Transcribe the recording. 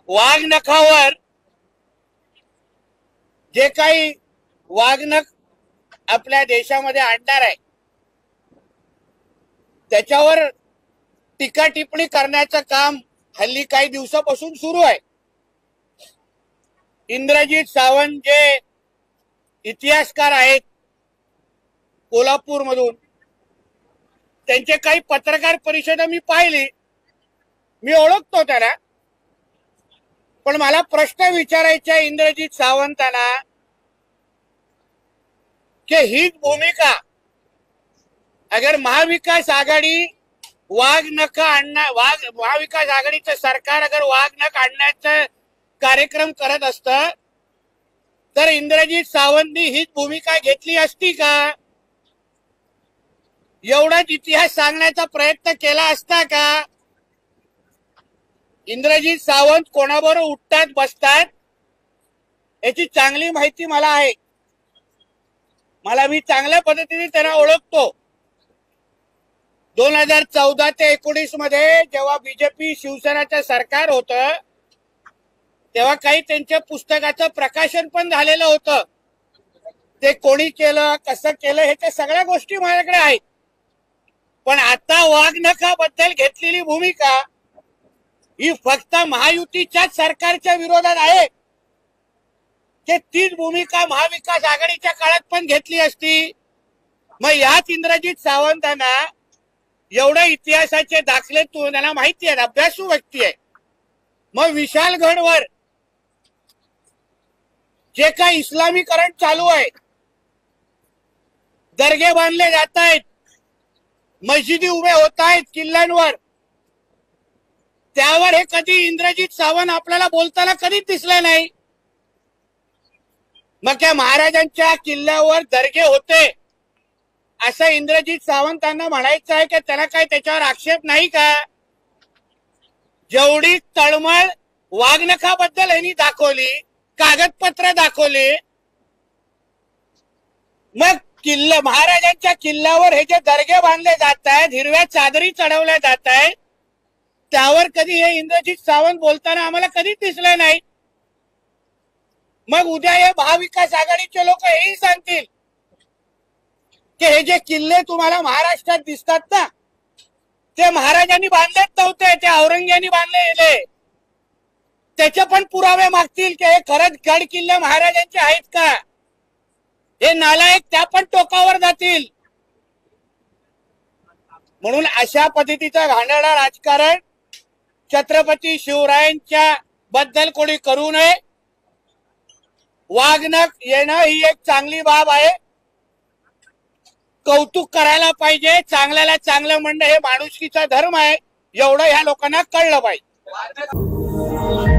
वाघनखावर जे काही वाघनख आपल्या देशामध्ये आणणार आहे त्याच्यावर टीका टिप्पणी करण्याचं काम हल्ली काही दिवसापासून सुरू आहे। इंद्रजीत सावंत जे इतिहासकार आहेत कोल्हापूर मधून, त्यांचे काही पत्रकार परिषद मी पाहिली, मी ओळखतो त्याला, पण मला प्रश्न विचारायचा इंद्रजीत सावंतांना कि हीच भूमिका अगर महाविकास आघाडी महाविकास आघाडीचं सरकार अगर वाघनख आणण्याचा कार्यक्रम करत असत तर इंद्रजीत सावंतनी हीच भूमिका घेतली असती का? एवढाच इतिहास सांगण्याचा प्रयत्न केला असता का? इंद्रजीत सावंत कोणाबरोबर उठतात बसतात याची चांगली माहिती मला आहे। मी चांगल्या पद्धतीने त्यांना ओळखतो। 2014 ते 19 मध्ये जेव्हा बीजेपी शिवसेनाचं सरकार होतं तेव्हा काही त्यांच्या पुस्तकाचं प्रकाशन पण झालेलं होतं। ते कोणी केलं, कसं केलं, ह्याच्या सगळ्या गोष्टी माझ्याकडे आहेत। पण आता वाघनखाबद्दल घेतलेली भूमिका ही फक्त महायुतीच्याच सरकारच्या विरोधात आहे की तीच भूमिका महाविकास आघाडीच्या काळात पण घेतली असती? मग याच इंद्रजीत सावंतांना एवढे इतिहासाचे दाखले त्यांना माहिती आहेत, अभ्यासू व्यक्ती आहे। मग विशालगडवर जे काही इस्लामीकरण चालू आहे, दर्गे बांधले जात आहेत, मस्जिदी उभे होत आहेत किल्ल्यांवर, त्यावर हे कधी इंद्रजीत सावंत आपल्याला बोलताना कधीच दिसले नाही। मग त्या महाराजांच्या किल्ल्यावर दर्गे होते असं इंद्रजीत सावंतांना म्हणायचं आहे की त्यांना काय त्याच्यावर आक्षेप नाही का? जेवढी तळमळ वाघनखाबद्दल यांनी दाखवली, कागदपत्र दाखवली, मग महाराजांच्या किल्ल्यावर हे जे दर्गे बांधले जात आहेत, हिरव्या चादरी चढवल्या जात आहेत, त्यावर कधी हे इंद्रजीत सावंत बोलताना आम्हाला कधीच दिसले नाही। मग उद्या हे महाविकास आघाडीचे लोक हेही सांगतील की हे जे किल्ले तुम्हाला महाराष्ट्रात दिसतात ना ते महाराजांनी बांधलेच नव्हते, ते औरंगजेबानी बांधलेले, त्याचे पण पुरावे मागतील की हे खरंच गड किल्ले महाराजांचे आहेत का? हे नालायक त्या पण टोकावर जातील। म्हणून अशा पद्धतीचं घाणेरडं राजकारण छत्रपती शिवरायांच्या बद्दल कोणी करू नये। वाघनख येणं ही एक चांगली बाब आहे, कौतुक करायला पाहिजे, चांगल्याला चांगलं म्हणणं हे माणुसकीचा धर्म आहे, एवढं ह्या लोकांना कळलं पाहिजे।